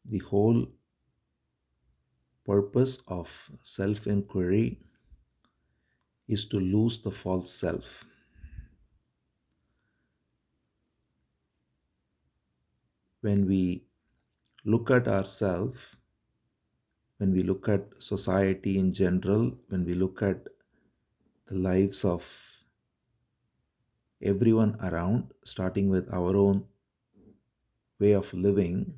The whole purpose of self inquiry is to lose the false self. When we look at ourselves, when we look at society in general, when we look at the lives of everyone around, starting with our own way of living,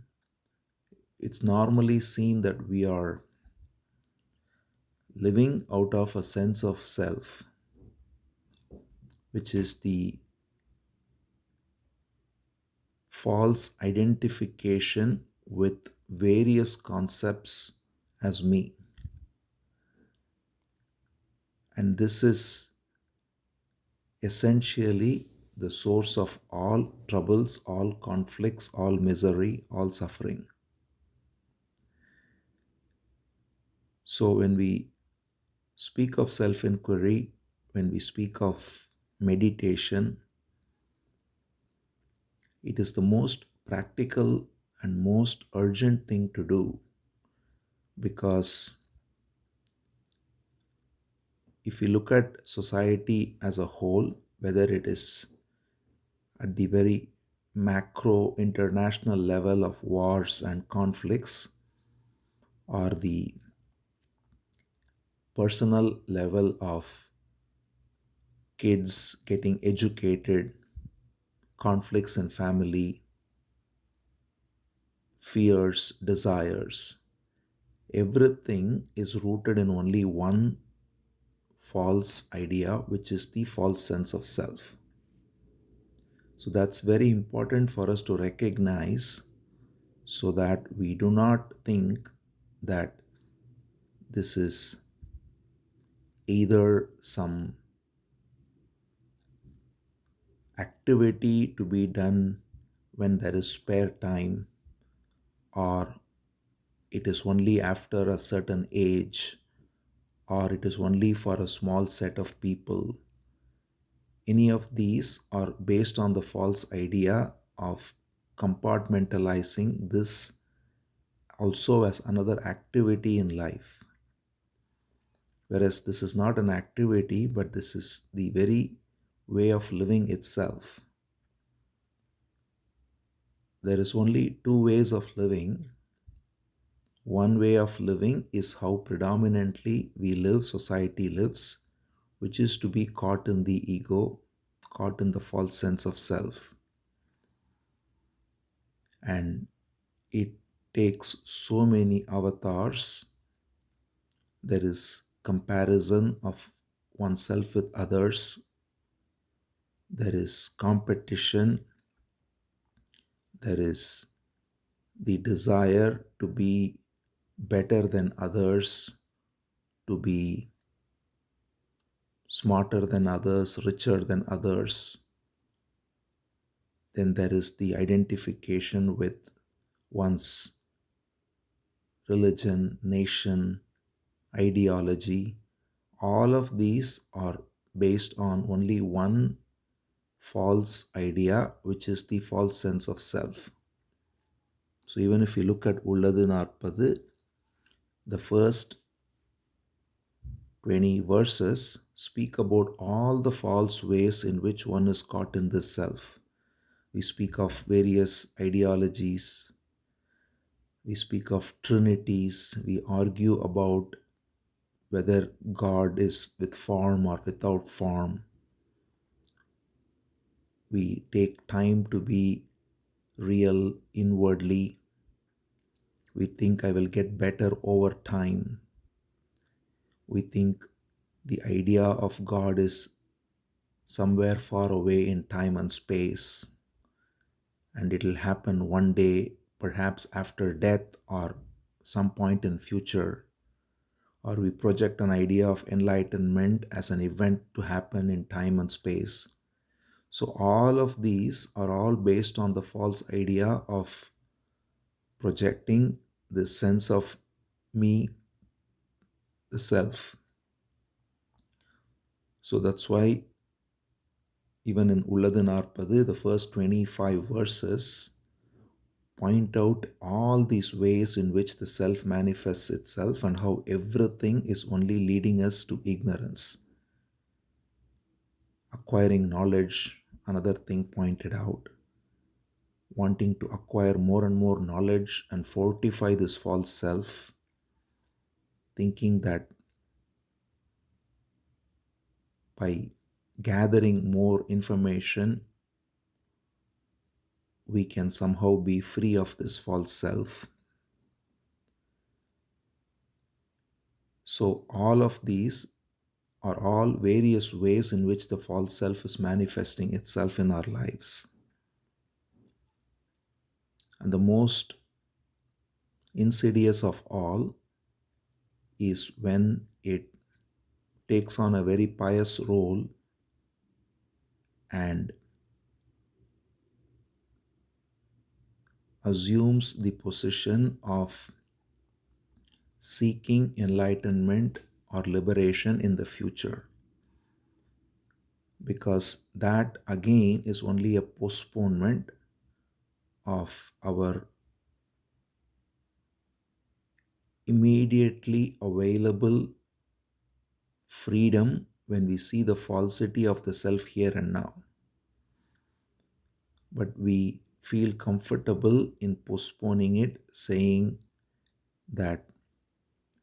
it's normally seen that we are living out of a sense of self, which is the false identification with various concepts as me. And this is essentially the source of all troubles, all conflicts, all misery, all suffering. So, when we speak of self inquiry, when we speak of meditation, it is the most practical and most urgent thing to do, because if you look at society as a whole, whether it is at the very macro international level of wars and conflicts, or the personal level of kids getting educated, conflicts in family, fears, desires, everything is rooted in only one false idea, which is the false sense of self. So that's very important for us to recognize, so that we do not think that this is either some activity to be done when there is spare time, or it is only after a certain age, or it is only for a small set of people. Any of these are based on the false idea of compartmentalizing this also as another activity in life. Whereas this is not an activity, but this is the very way of living itself. There is only two ways of living. One way of living is how predominantly we live, society lives, which is to be caught in the ego, caught in the false sense of self. And it takes so many avatars. There is comparison of oneself with others, there is competition, there is the desire to be better than others, to be smarter than others, richer than others. Then there is the identification with one's religion, nation, ideology. All of these are based on only one false idea, which is the false sense of self. So even if you look at Ulladu Narpadu, the first 20 verses speak about all the false ways in which one is caught in this self. We speak of various ideologies, we speak of trinities, we argue about whether God is with form or without form. We take time to be real inwardly. We think I will get better over time. We think the idea of God is somewhere far away in time and space, and it will happen one day, perhaps after death or some point in future. Or we project an idea of enlightenment as an event to happen in time and space. So all of these are all based on the false idea of projecting this sense of me, the self. So that's why even in Ulladu Narpadu, the first 25 verses point out all these ways in which the self manifests itself and how everything is only leading us to ignorance. Acquiring knowledge, another thing pointed out, wanting to acquire more and more knowledge and fortify this false self, thinking that by gathering more information, we can somehow be free of this false self. So, all of these are all various ways in which the false self is manifesting itself in our lives. And the most insidious of all is when it takes on a very pious role and assumes the position of seeking enlightenment or liberation in the future. Because that again is only a postponement of our immediately available freedom when we see the falsity of the self here and now. But we feel comfortable in postponing it, saying that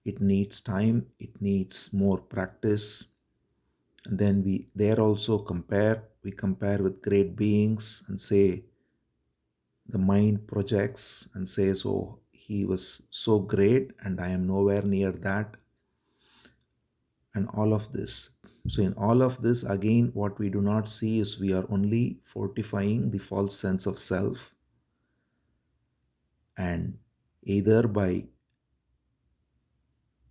it needs time, it needs more practice. And then we there also we compare with great beings and say the mind projects and says, oh, he was so great and I am nowhere near that, and all of this. So, in all of this, again, what we do not see is we are only fortifying the false sense of self, and either by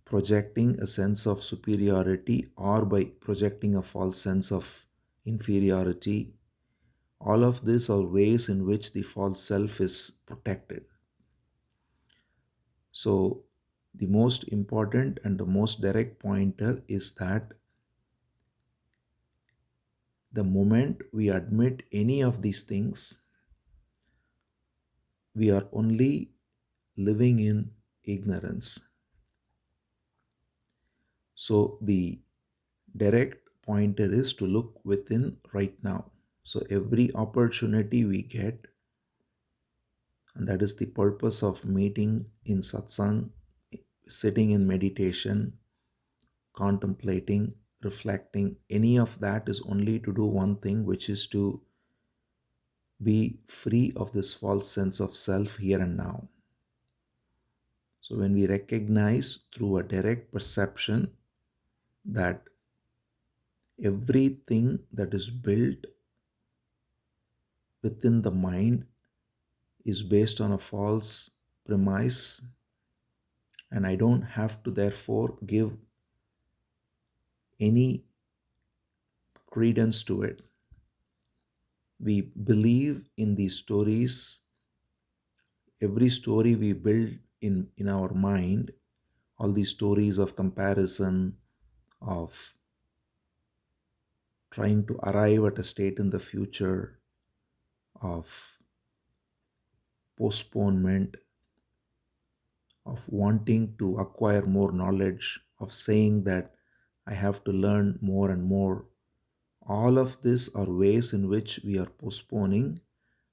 projecting a sense of superiority or by projecting a false sense of inferiority, all of these are ways in which the false self is protected. So, the most important and the most direct pointer is that the moment we admit any of these things, we are only living in ignorance. So, the direct pointer is to look within right now. So, every opportunity we get, and that is the purpose of meeting in satsang, sitting in meditation, contemplating, reflecting, any of that is only to do one thing, which is to be free of this false sense of self here and now. So, when we recognize through a direct perception that everything that is built within the mind is based on a false premise, and I don't have to therefore give any credence to it. We believe in these stories. Every story we build in our mind, all these stories of comparison, of trying to arrive at a state in the future, of postponement, of wanting to acquire more knowledge, of saying that I have to learn more and more. All of this are ways in which we are postponing,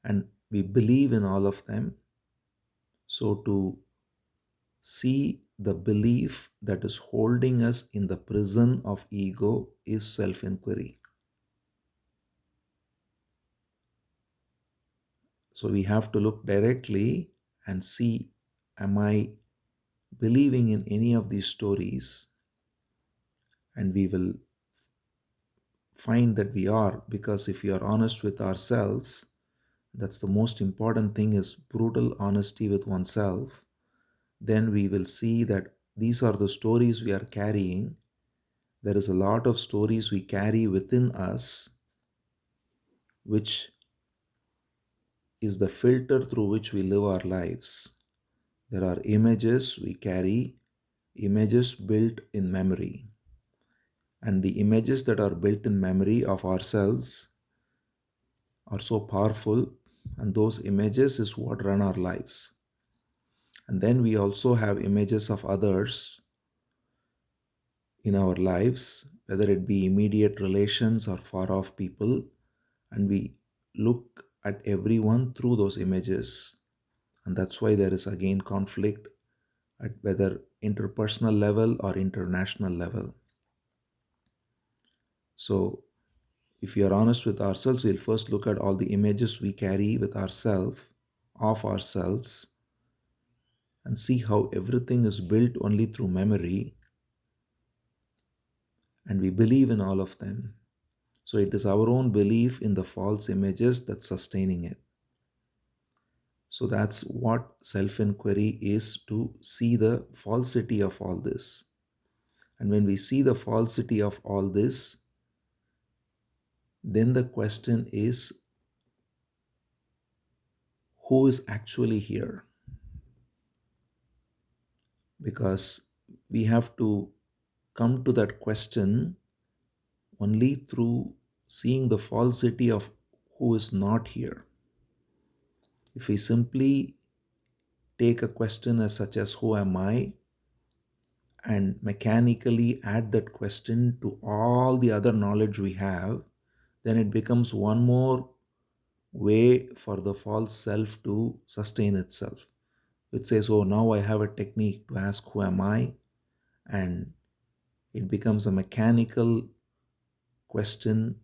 and we believe in all of them. So, to see the belief that is holding us in the prison of ego is self inquiry. So, we have to look directly and see, am I believing in any of these stories? And we will find that we are, because if we are honest with ourselves, that's the most important thing, is brutal honesty with oneself. Then we will see that these are the stories we are carrying. There is a lot of stories we carry within us, which is the filter through which we live our lives. There are images we carry, images built in memory. And the images that are built in memory of ourselves are so powerful And those images is what run our lives. And then we also have images of others in our lives, whether it be immediate relations or far off people, and we look at everyone through those images. And that's why there is again conflict at whether interpersonal level or international level. So, if we are honest with ourselves, we'll first look at all the images we carry with ourselves, of ourselves, and see how everything is built only through memory, and we believe in all of them. So it is our own belief in the false images that's sustaining it. So that's what self inquiry is, to see the falsity of all this. And when we see the falsity of all this, then the question is, who is actually here? Because we have to come to that question only through seeing the falsity of who is not here. If we simply take a question as such as who am I and mechanically add that question to all the other knowledge we have, then it becomes one more way for the false self to sustain itself. It says, oh, now I have a technique to ask who am I, and it becomes a mechanical question,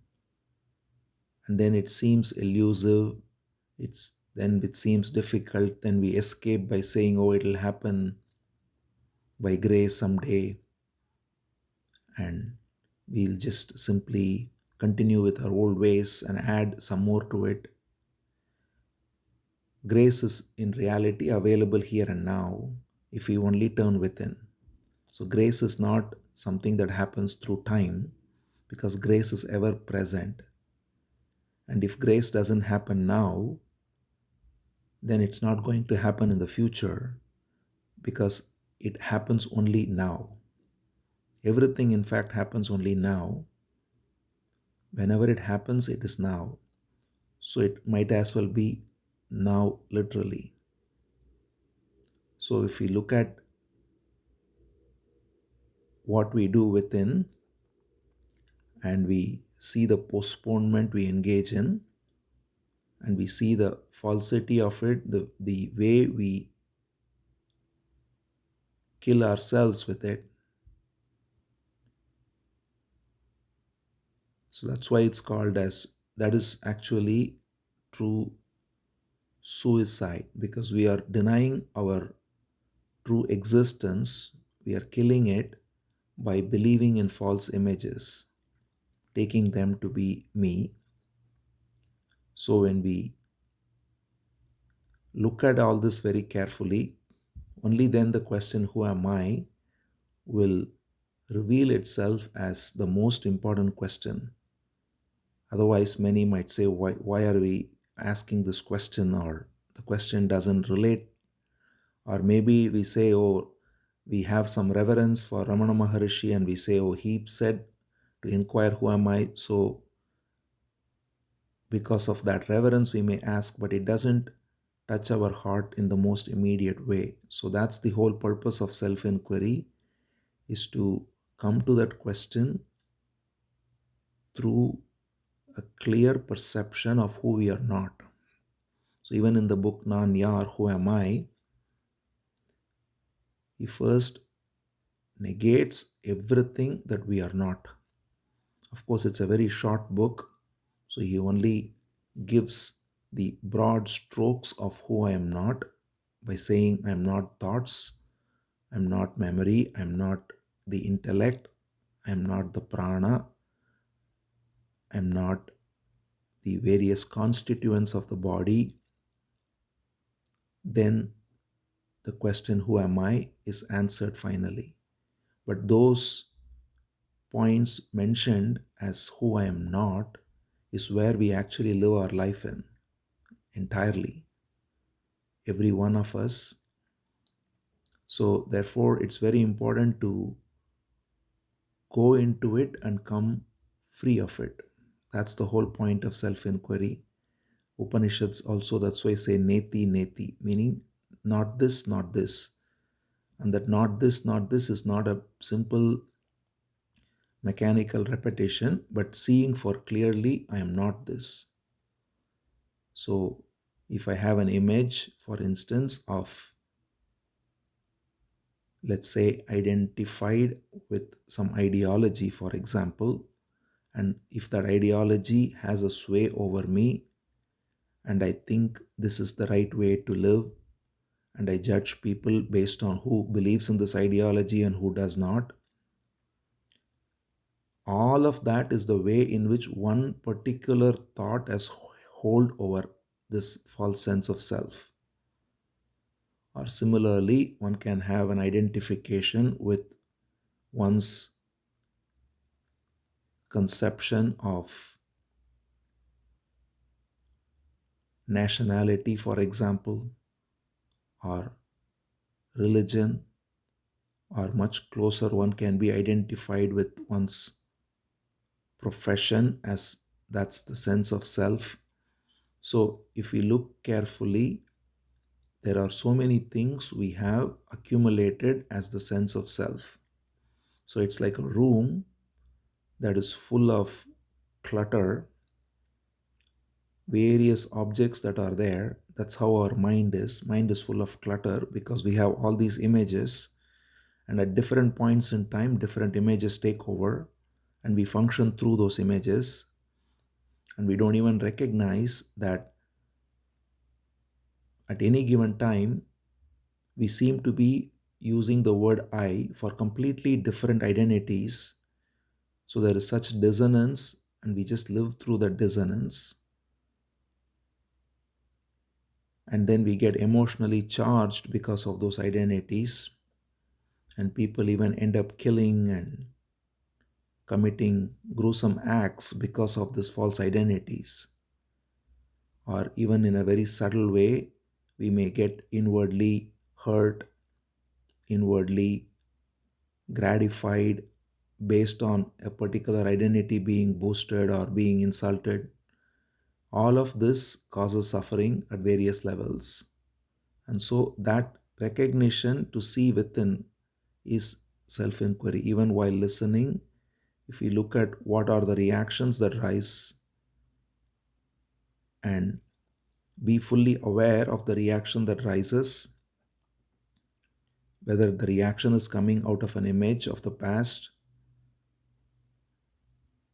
and then it seems elusive. It seems difficult. Then we escape by saying, oh, it'll happen by grace someday, and we'll just simply continue with our old ways and add some more to it. Grace is in reality available here and now if we only turn within. So grace is not something that happens through time, because grace is ever present. And if grace doesn't happen now, then it's not going to happen in the future, because it happens only now. Everything, in fact, happens only now. Whenever it happens, it is now. So it might as well be now, literally. So if we look at what we do within and we see the postponement we engage in, and we see the falsity of it, the way we kill ourselves with it. So that's why it's called as, that is actually true suicide, because we are denying our true existence. We are killing it by believing in false images, taking them to be me. So when we look at all this very carefully, only then the question, who am I, will reveal itself as the most important question. Otherwise, many might say, why are we asking this question, or the question doesn't relate. Or maybe we say, oh, we have some reverence for Ramana Maharishi and we say, oh, he said to inquire, who am I? So because of that reverence, we may ask, but it doesn't touch our heart in the most immediate way. So that's the whole purpose of self-inquiry, is to come to that question through a clear perception of who we are not. So even in the book Nan Yar, Who Am I, he first negates everything that we are not. Of course, it's a very short book, so he only gives the broad strokes of who I am not by saying I am not thoughts, I am not memory, I am not the intellect, I am not the prana, I am not the various constituents of the body. Then the question, who am I, is answered finally. But those points mentioned as who I am not is where we actually live our life in entirely, every one of us. So therefore, it's very important to go into it and come free of it. That's the whole point of self-inquiry. Upanishads also, that's why say neti neti, meaning not this, not this. And that not this, not this is not a simple mechanical repetition, but seeing for clearly, I am not this. So if I have an image, for instance, of, let's say, identified with some ideology, for example, and if that ideology has a sway over me, and I think this is the right way to live, and I judge people based on who believes in this ideology and who does not, all of that is the way in which one particular thought has hold over this false sense of self. Or similarly, one can have an identification with one's conception of nationality, for example, or religion, or much closer, one can be identified with one's profession, as that's the sense of self. So, if we look carefully, there are so many things we have accumulated as the sense of self. So, it's like a room that is full of clutter, various objects that are there. That's how our mind is. Mind is full of clutter because we have all these images, and at different points in time, different images take over, and we function through those images, and we don't even recognize that at any given time we seem to be using the word I for completely different identities. So there is such dissonance, and we just live through that dissonance. And then we get emotionally charged because of those identities, and people even end up killing and committing gruesome acts because of these false identities. Or even in a very subtle way, we may get inwardly hurt, inwardly gratified based on a particular identity being boosted or being insulted. All of this causes suffering at various levels. And so that recognition to see within is self inquiry. Even while listening, if we look at what are the reactions that rise and be fully aware of the reaction that rises, whether the reaction is coming out of an image of the past,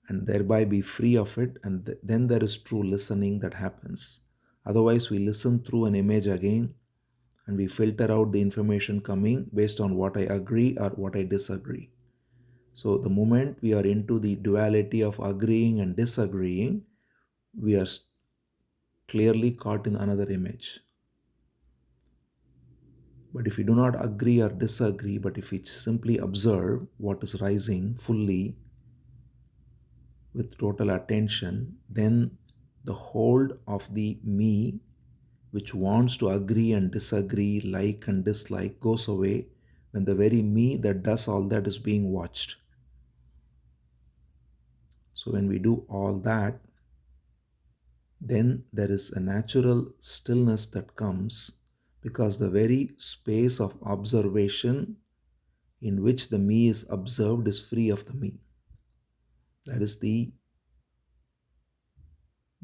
and thereby be free of it, and then there is true listening that happens. Otherwise, we listen through an image again, and we filter out the information coming based on what I agree or what I disagree. So, the moment we are into the duality of agreeing and disagreeing, we are clearly caught in another image. But if we do not agree or disagree, but if we simply observe what is rising fully with total attention, then the hold of the me, which wants to agree and disagree, like and dislike, goes away when the very me that does all that is being watched. So, when we do all that, then there is a natural stillness that comes because the very space of observation in which the me is observed is free of the me. That is the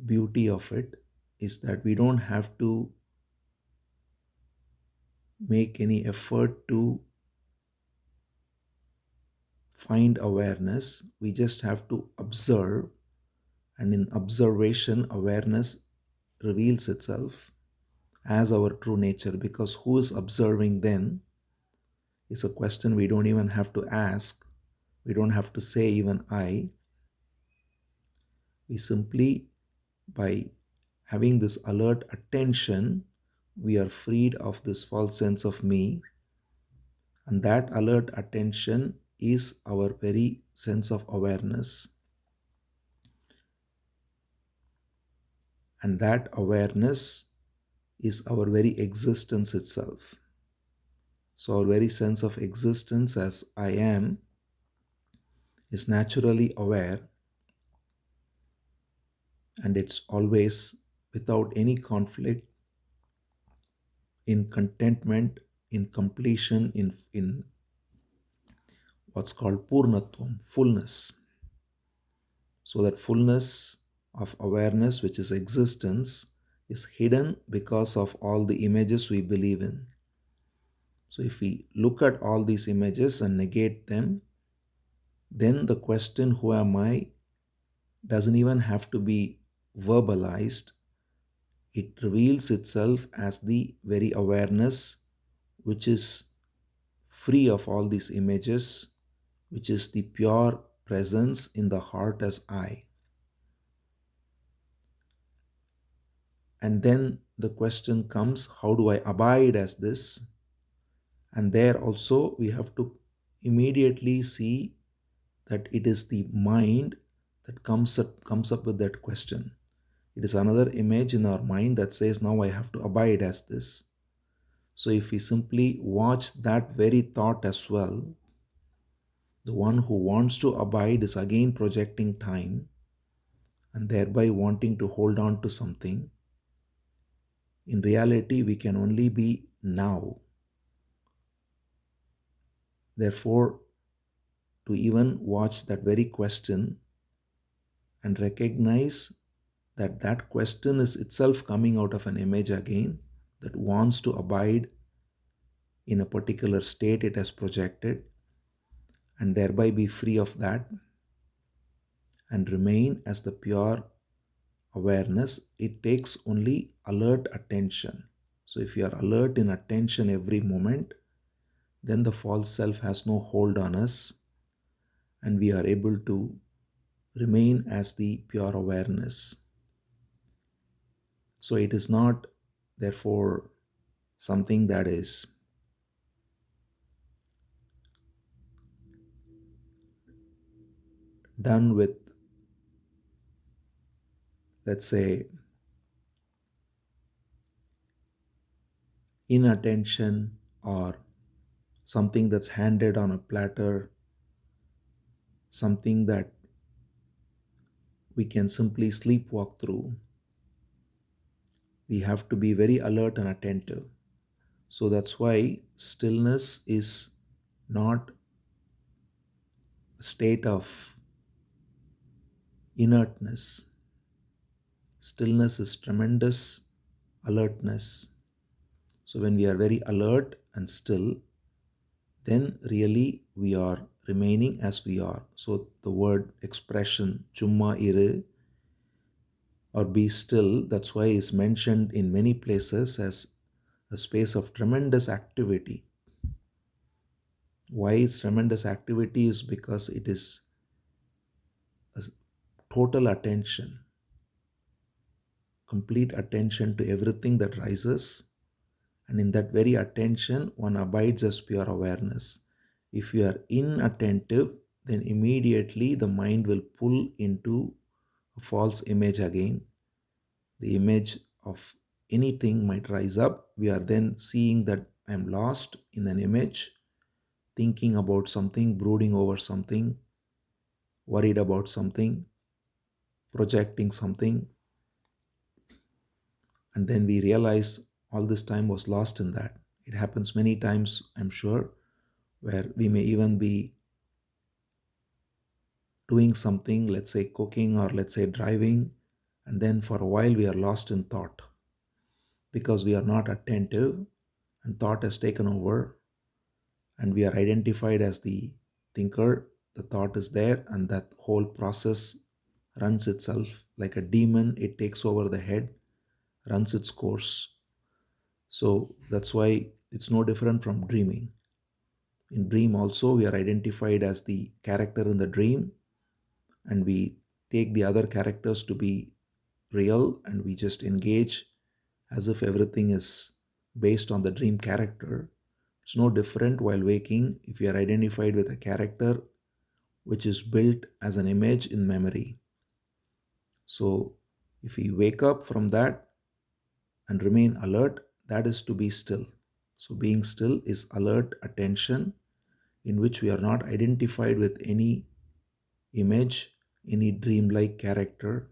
beauty of it, is that we don't have to make any effort to find awareness. We just have to observe, and in observation, awareness reveals itself as our true nature, because who is observing then is a question we don't even have to ask. We don't have to say even I. We simply, by having this alert attention, we are freed of this false sense of me, and that alert attention is our very sense of awareness. And that awareness is our very existence itself. So, our very sense of existence as I am is naturally aware, and it's always without any conflict, in contentment, in completion, in what's called purnatvam, fullness. So that fullness of awareness, which is existence, is hidden because of all the images we believe in. So if we look at all these images and negate them, then the question, who am I, doesn't even have to be verbalized. It reveals itself as the very awareness which is free of all these images, which is the pure presence in the heart as I. And then the question comes, how do I abide as this? And there also we have to immediately see that it is the mind that comes up with that question. It is another image in our mind that says, now I have to abide as this. So if we simply watch that very thought as well, the one who wants to abide is again projecting time and thereby wanting to hold on to something. In reality, we can only be now. Therefore, to even watch that very question and recognize that that question is itself coming out of an image again that wants to abide in a particular state it has projected and thereby be free of that and remain as the pure awareness, it takes only alert attention. So if you are alert in attention every moment, then the false self has no hold on us and we are able to remain as the pure awareness. So it is not, therefore, something that is done with, let's say, inattention or something that's handed on a platter, something that we can simply sleepwalk through. We have to be very alert and attentive. So that's why stillness is not a state of inertness. Stillness is tremendous alertness. So when we are very alert and still, then really we are remaining as we are. So the word expression, chumma iru, or be still, that's why is mentioned in many places as a space of tremendous activity. Why it's tremendous activity is because it is a total attention, complete attention to everything that rises. And in that very attention, one abides as pure awareness. If you are inattentive, then immediately the mind will pull into a false image again. The image of anything might rise up. We are then seeing that I am lost in an image, thinking about something, brooding over something, worried about something, projecting something. And then we realize all this time was lost in that. It happens many times, I'm sure, where we may even be doing something, let's say cooking or let's say driving, and then for a while we are lost in thought because we are not attentive and thought has taken over and we are identified as the thinker. The thought is there and that whole process runs itself like a demon. It takes over the head, runs its course. So that's why it's no different from dreaming. In dream also we are identified as the character in the dream and we take the other characters to be real and we just engage as if everything is based on the dream character. It's no different while waking if you are identified with a character which is built as an image in memory. So if we wake up from that and remain alert, that is to be still. So being still is alert attention in which we are not identified with any image, any dreamlike character,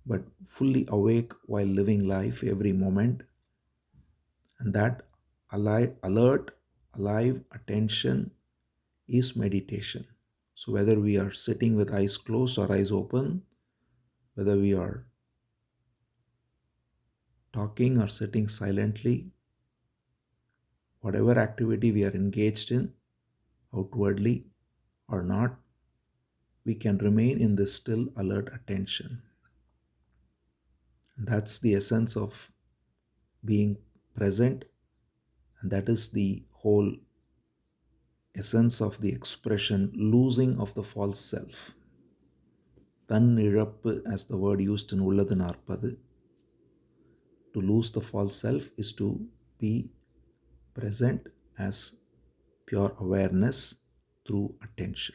but fully awake while living life every moment. And that alert, alive attention is meditation. So, whether we are sitting with eyes closed or eyes open, whether we are talking or sitting silently, whatever activity we are engaged in, outwardly or not, we can remain in this still alert attention. And that's the essence of being present, and that is the whole essence of the expression losing of the false self. Tannizhappu, as the word used in Ullathu Naarpadu, to lose the false self is to be present as pure awareness through attention.